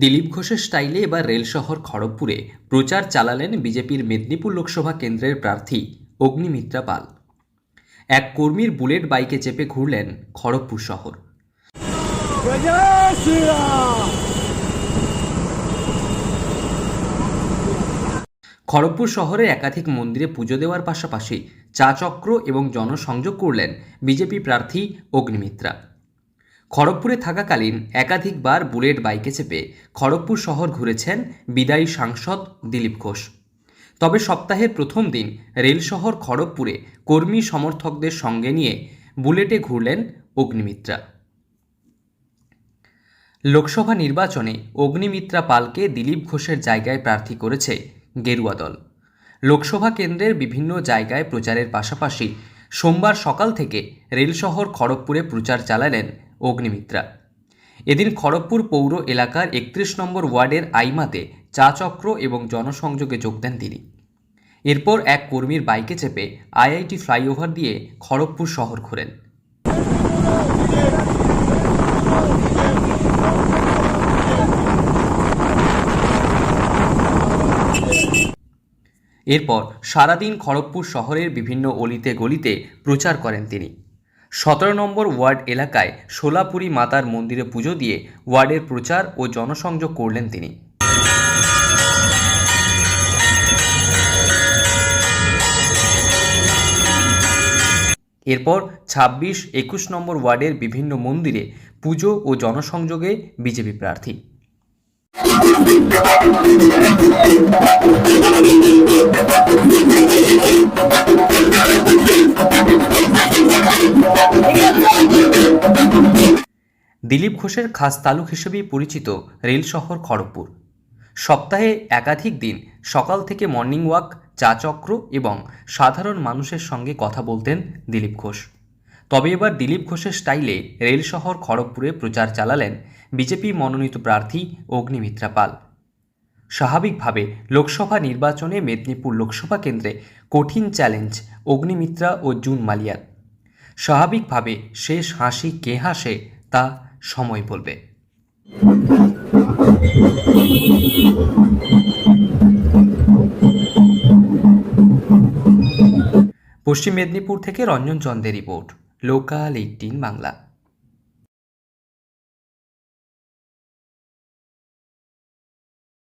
দিলীপ ঘোষের স্টাইলে এবার রেল শহর খড়গপুরে প্রচার চালালেন বিজেপির মেদিনীপুর লোকসভা কেন্দ্রের প্রার্থী অগ্নিমিত্রা পাল। এক কর্মীর বুলেট বাইকে চেপে ঘুরলেন খড়গপুর শহর। খড়গপুর শহরে একাধিক মন্দিরে পুজো দেওয়ার পাশাপাশি চা চক্র এবং জনসংযোগ করলেন বিজেপি প্রার্থী অগ্নিমিত্রা। খড়গপুরে থাকাকালীন একাধিকবার বুলেট বাইকে চেপে খড়গপুর শহর ঘুরেছেন বিদায়ী সাংসদ দিলীপ ঘোষ। তবে সপ্তাহের প্রথম দিন রেল শহর খড়গপুরে কর্মী সমর্থকদের সঙ্গে নিয়ে বুলেটে ঘুরলেন অগ্নিমিত্রা। লোকসভা নির্বাচনে অগ্নিমিত্রা পালকে দিলীপ ঘোষের জায়গায় প্রার্থী করেছে গেরুয়া দল। লোকসভা কেন্দ্রের বিভিন্ন জায়গায় প্রচারের পাশাপাশি সোমবার সকাল থেকে রেল শহর খড়গপুরে প্রচার চালালেন অগ্নিমিত্রা। এদিন খড়গপুর পৌর এলাকার 31 নম্বর ওয়ার্ডের আইমাতে চা চক্র এবং জনসংযোগে যোগ দেন তিনি। এরপর এক কর্মীর বাইকে চেপে আইআইটি ফ্লাইওভার দিয়ে খড়গপুর শহর ঘোরেন। এরপর সারাদিন খড়গপুর শহরের বিভিন্ন অলিতে গলিতে প্রচার করেন তিনি। 17 নম্বর ওয়ার্ড এলাকায় সোলাপুরী মাতার মন্দিরে পুজো দিয়ে ওয়ার্ডের প্রচার ও জনসংযোগ করলেন তিনি। এরপর 26, 21 নম্বর ওয়ার্ডের বিভিন্ন মন্দিরে পুজো ও জনসংযোগে বিজেপি প্রার্থী। দিলীপ ঘোষের খাস তালুক হিসেবেই পরিচিত রেল শহর খড়গপুর। সপ্তাহে একাধিক দিন সকাল থেকে মর্নিং ওয়াক, চা চক্র এবং সাধারণ মানুষের সঙ্গে কথা বলতেন দিলীপ ঘোষ। তবে এবার দিলীপ ঘোষের স্টাইলে রেল শহর খড়গপুরে প্রচার চালালেন বিজেপি মনোনীত প্রার্থী অগ্নিমিত্রা পাল। স্বাভাবিকভাবে লোকসভা নির্বাচনে মেদিনীপুর লোকসভা কেন্দ্রে কঠিন চ্যালেঞ্জ অগ্নিমিত্রা ও জুন মালিয়ার। স্বাভাবিকভাবে শেষ হাসি কে হাসে তা সময় বলবে। পশ্চিম মেদিনীপুর থেকে রঞ্জন চন্দের রিপোর্ট, লোকাল 18 বাংলা।